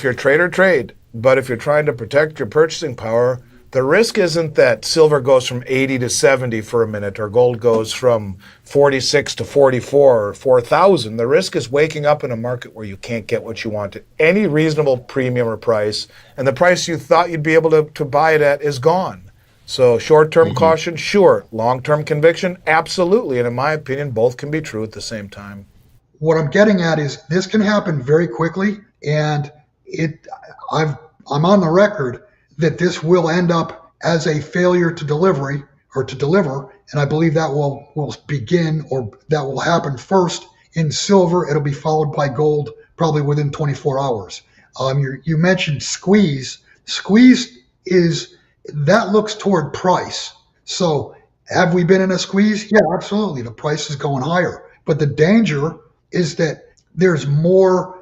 If you're trader, trade. But if you're trying to protect your purchasing power, the risk isn't that silver goes from 80 to 70 for a minute or gold goes from 46 to 44 or 4,000. The risk is waking up in a market where you can't get what you want at any reasonable premium or price, and the price you thought you'd be able to buy it at is gone. So short-term caution, sure. Long-term conviction, absolutely. And in my opinion, both can be true at the same time. What I'm getting at is this can happen very quickly, and I'm on the record that this will end up as a failure to deliver, and I believe that will begin, or that will happen first in silver. It'll be followed by gold probably within 24 hours. You mentioned squeeze. Squeeze that looks toward price. So have we been in a squeeze? Yeah, absolutely. The price is going higher, but the danger is that there's more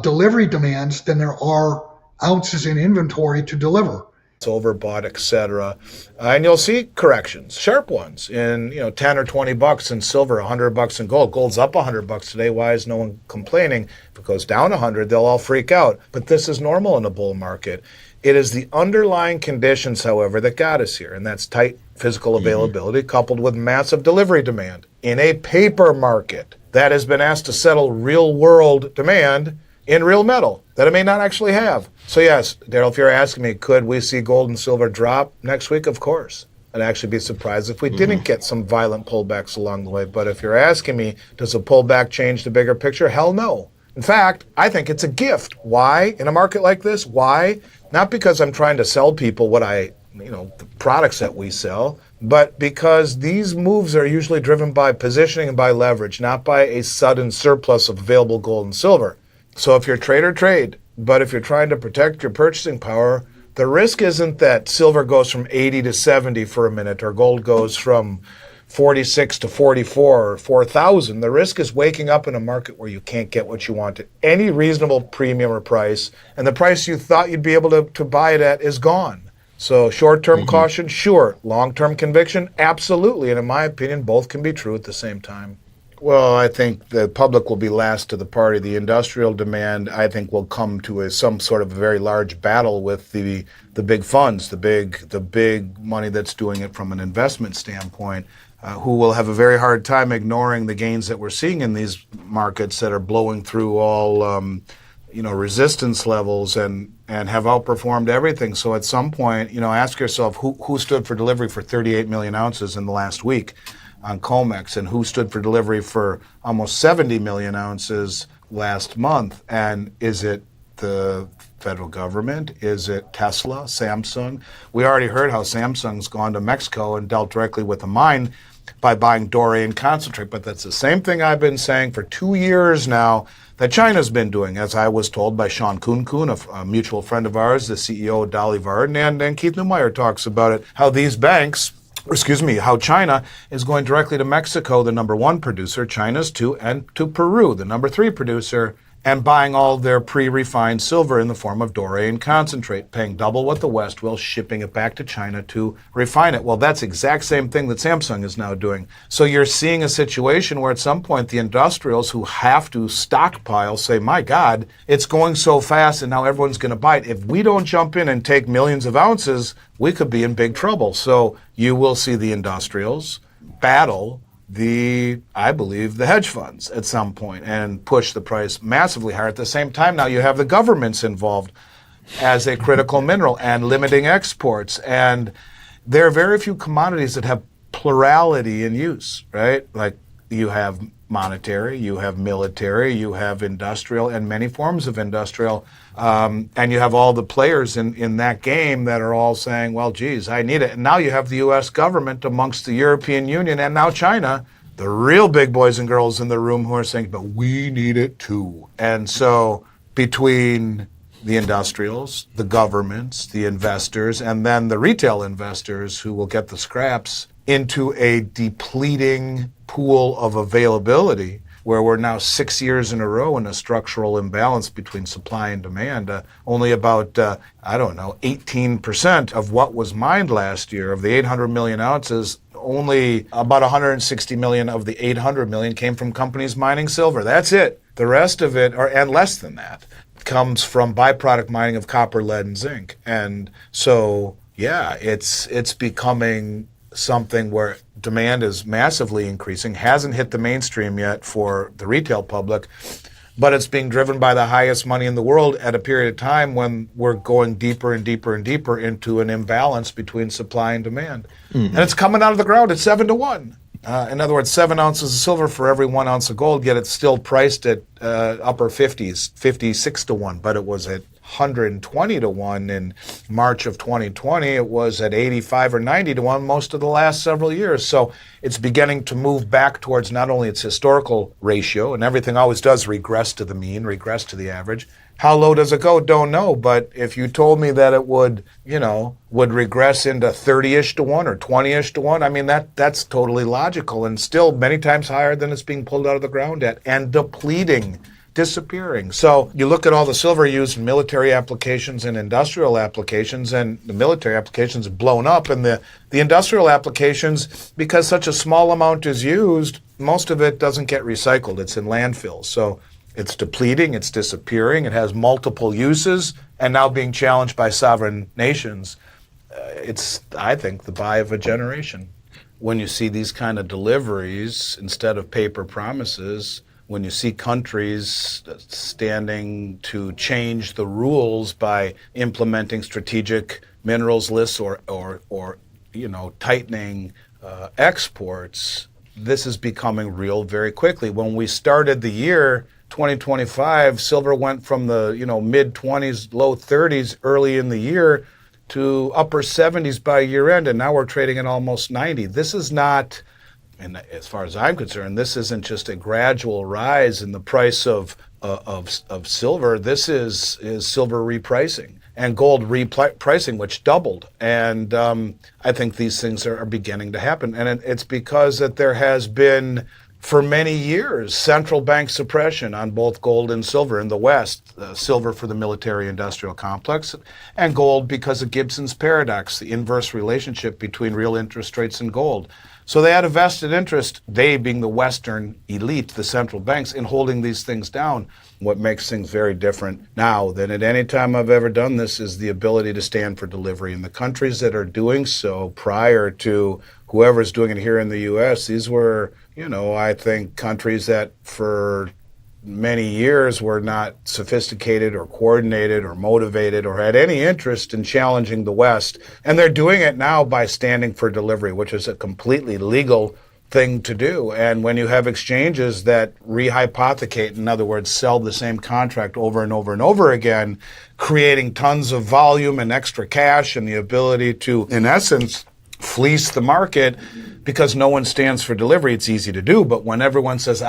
delivery demands than there are ounces in inventory to deliver. It's overbought, etc. And you'll see corrections, sharp ones, in 10 or 20 bucks in silver, $100 in gold. Gold's up $100 today. Why is no one complaining? If it goes down 100, they'll all freak out. But this is normal in a bull market. It is the underlying conditions, however, that got us here, and that's tight physical availability coupled with massive delivery demand in a paper market that has been asked to settle real-world demand in real metal that it may not actually have. So yes, Daryl, if you're asking me, could we see gold and silver drop next week? Of course. I'd actually be surprised if we didn't get some violent pullbacks along the way. But if you're asking me, does a pullback change the bigger picture? Hell no. In fact, I think it's a gift. Why? In a market like this, why? Not because I'm trying to sell people the products that we sell, but because these moves are usually driven by positioning and by leverage, not by a sudden surplus of available gold and silver. So if you're trader, trade. But if you're trying to protect your purchasing power, the risk isn't that silver goes from 80 to 70 for a minute or gold goes from 46 to 44 or 4,000. The risk is waking up in a market where you can't get what you want at any reasonable premium or price, and the price you thought you'd be able to buy it at is gone. So short-term caution, sure. Long-term conviction, absolutely. And in my opinion, both can be true at the same time. Well, I think the public will be last to the party. The industrial demand, I think, will come to some sort of a very large battle with the big funds, the big money that's doing it from an investment standpoint, who will have a very hard time ignoring the gains that we're seeing in these markets that are blowing through all resistance levels and have outperformed everything. So at some point, ask yourself who stood for delivery for 38 million ounces in the last week on COMEX, and who stood for delivery for almost 70 million ounces last month. And is it the federal government? Is it Tesla, Samsung? We already heard how Samsung's gone to Mexico and dealt directly with the mine by buying doré concentrate. But that's the same thing I've been saying for 2 years now that China's been doing, as I was told by Sean Kuhn, a mutual friend of ours, the CEO of Dolly Varden, and Keith Neumeyer talks about it, how China is going directly to Mexico, the number one producer, China's two, and to Peru, the number three producer, and buying all their pre-refined silver in the form of doré concentrate, paying double what the West will, shipping it back to China to refine it. Well, that's the exact same thing that Samsung is now doing. So you're seeing a situation where at some point the industrials who have to stockpile say, my God, it's going so fast and now everyone's going to buy it. If we don't jump in and take millions of ounces, we could be in big trouble. So you will see the industrials battle I believe the hedge funds at some point and push the price massively higher. At the same time, now you have the governments involved as a critical mineral and limiting exports. And there are very few commodities that have plurality in use, right? Like you have monetary, you have military, you have industrial and many forms of industrial. And you have all the players in that game that are all saying, well, geez, I need it. And now you have the U.S. government amongst the European Union and now China, the real big boys and girls in the room who are saying, but we need it too. And so between the industrials, the governments, the investors, and then the retail investors who will get the scraps into a depleting pool of availability, where we're now 6 years in a row in a structural imbalance between supply and demand. Only about, 18% of what was mined last year, of the 800 million ounces, only about 160 million of the 800 million came from companies mining silver. That's it. The rest of it, and less than that, comes from byproduct mining of copper, lead, and zinc. And so, yeah, it's becoming something where demand is massively increasing, hasn't hit the mainstream yet for the retail public, but it's being driven by the highest money in the world at a period of time when we're going deeper and deeper and deeper into an imbalance between supply and demand. And it's coming out of the ground at 7-to-1. In other words, 7 ounces of silver for every 1 ounce of gold, yet it's still priced at upper 50s, 56-to-1, but it was at 120-to-1 in March of 2020. It was at 85 or 90-to-1 most of the last several years. So it's beginning to move back towards not only its historical ratio, and everything always does regress to the mean, regress to the average. How low does it go? Don't know. But if you told me that it would regress into 30-ish to 1 or 20-ish to 1, I mean, that's totally logical and still many times higher than it's being pulled out of the ground at and depleting, disappearing. So you look at all the silver used in military applications and industrial applications, and the military applications have blown up, and the industrial applications, because such a small amount is used, most of it doesn't get recycled. It's in landfills. So it's depleting, it's disappearing, it has multiple uses, and now being challenged by sovereign nations. It's, I think, the buy of a generation. When you see these kind of deliveries instead of paper promises, when you see countries standing to change the rules by implementing strategic minerals lists or tightening exports, this is becoming real very quickly. When we started the year 2025, silver went from the mid-20s, low 30s early in the year to upper 70s by year end, and now we're trading at almost 90. This is not, and as far as I'm concerned, this isn't just a gradual rise in the price of silver. This is silver repricing and gold repricing, which doubled. And I think these things are beginning to happen, and it's because that there has been, for many years, central bank suppression on both gold and silver in the West. Silver for the military-industrial complex, and gold because of Gibson's paradox, the inverse relationship between real interest rates and gold. So they had a vested interest, they being the Western elite, the central banks, in holding these things down. What makes things very different now than at any time I've ever done this is the ability to stand for delivery. And the countries that are doing so prior to whoever's doing it here in the U.S., these were, I think countries that for many years were not sophisticated or coordinated or motivated or had any interest in challenging the West. And they're doing it now by standing for delivery, which is a completely legal thing to do. And when you have exchanges that rehypothecate, in other words, sell the same contract over and over and over again, creating tons of volume and extra cash and the ability to, in essence, fleece the market because no one stands for delivery, it's easy to do. But when everyone says,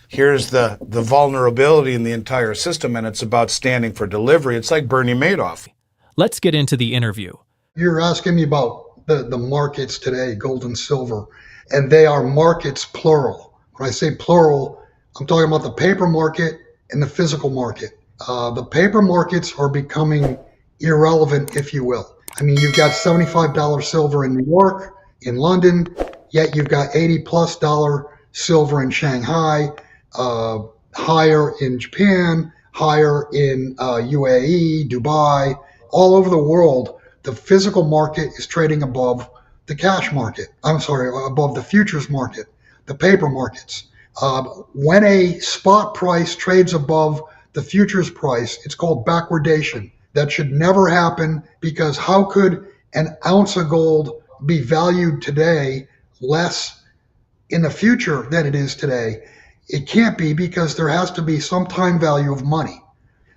here's the vulnerability in the entire system and it's about standing for delivery, it's like Bernie Madoff. Let's get into the interview. You're asking me about the markets today, gold and silver, and they are markets plural. When I say plural, I'm talking about the paper market and the physical market. The paper markets are becoming irrelevant, if you will. I mean, you've got $75 silver in New York, in London, yet you've got $80+ silver in Shanghai, higher in Japan, higher in UAE, Dubai, all over the world. The physical market is trading above the cash market. Above the futures market, the paper markets. When a spot price trades above the futures price, it's called backwardation. That should never happen, because how could an ounce of gold be valued today less in the future than it is today? It can't be, because there has to be some time value of money.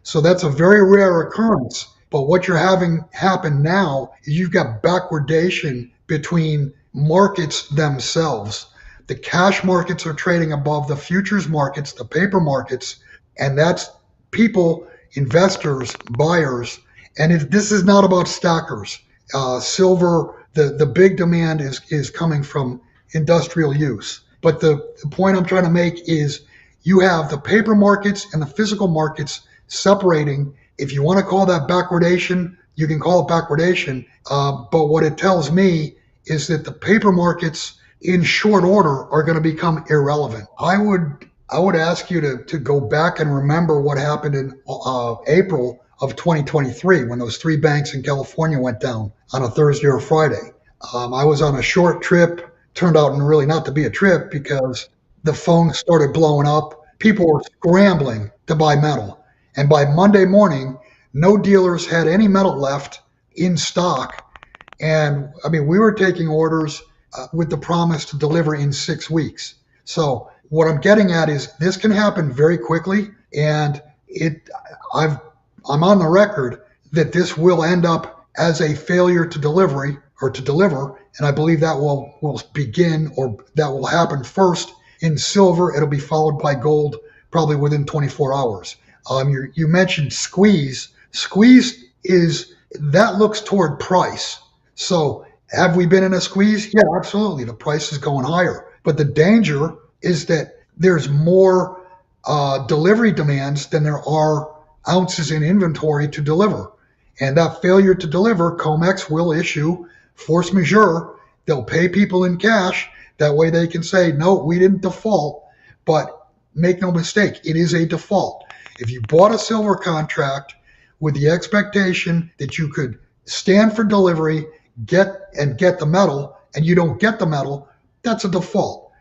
So that's a very rare occurrence. But what you're having happen now is you've got backwardation between markets themselves. The cash markets are trading above the futures markets, the paper markets, and that's people, investors, buyers. And this is not about stackers. Silver, the big demand is coming from industrial use. But the point I'm trying to make is you have the paper markets and the physical markets separating. If you want to call that backwardation, you can call it backwardation. But what it tells me is that the paper markets in short order are going to become irrelevant. I would I would ask you to go back and remember what happened in April of 2023 when those three banks in California went down on a Thursday or Friday. I was on a short trip, turned out really not to be a trip because the phone started blowing up. People were scrambling to buy metal. And by Monday morning, no dealers had any metal left in stock. And I mean, we were taking orders with the promise to deliver in 6 weeks. So what I'm getting at is this can happen very quickly. And I'm on the record that this will end up as a failure to deliver. And I believe that will begin, or that will happen first in silver. It'll be followed by gold probably within 24 hours. You mentioned squeeze. Squeeze that looks toward price. So have we been in a squeeze? Yeah, absolutely. The price is going higher. But the danger is that there's more delivery demands than there are ounces in inventory to deliver. And that failure to deliver, COMEX will issue force majeure. They'll pay people in cash. That way they can say, no, we didn't default. But make no mistake, it is a default. If you bought a silver contract with the expectation that you could stand for delivery, get the metal, and you don't get the metal, that's a default.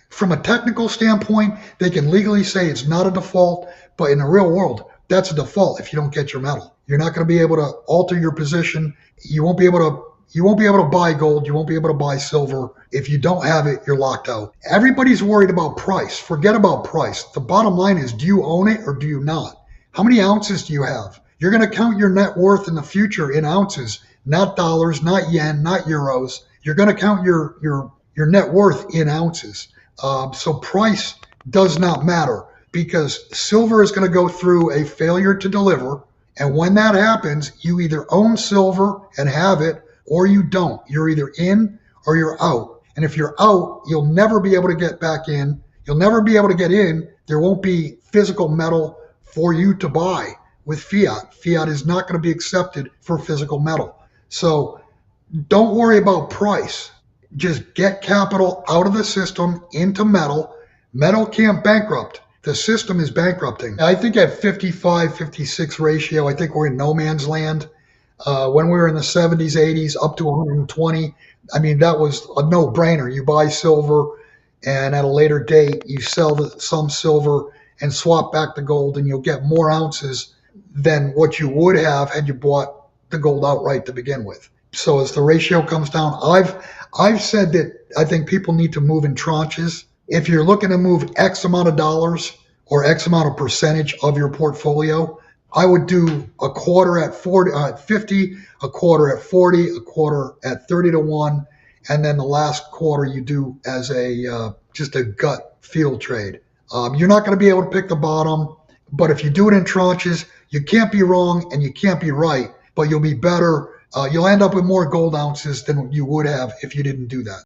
From a technical standpoint, they can legally say it's not a default, but in the real world, that's a default if you don't get your metal. You're not going to be able to alter your position. You won't be able to buy gold. You won't be able to buy silver. If you don't have it, you're locked out. Everybody's worried about price. Forget about price. The bottom line is, do you own it or do you not? How many ounces do you have? You're going to count your net worth in the future in ounces, not dollars, not yen, not euros. You're going to count your net worth in ounces. So price does not matter, because silver is going to go through a failure to deliver. And when that happens, you either own silver and have it, or you don't. You're either in or you're out. And if you're out, you'll never be able to get back in. You'll never be able to get in. There won't be physical metal for you to buy with fiat. Fiat is not going to be accepted for physical metal. So don't worry about price. Just get capital out of the system into metal. Metal can't bankrupt. The system is bankrupting. I think at 55-56 ratio, I think we're in no man's land. When we were in the 70s, 80s, up to 120, I mean, that was a no-brainer. You buy silver, and at a later date, you sell some silver and swap back the gold, and you'll get more ounces than what you would have had you bought the gold outright to begin with. So as the ratio comes down, I've said that I think people need to move in tranches. If you're looking to move X amount of dollars or X amount of percentage of your portfolio, I would do a quarter at 50, a quarter at 40, a quarter at 30 to 1, and then the last quarter you do as just a gut feel trade. You're not going to be able to pick the bottom, but if you do it in tranches, you can't be wrong and you can't be right, but you'll be better. You'll end up with more gold ounces than you would have if you didn't do that.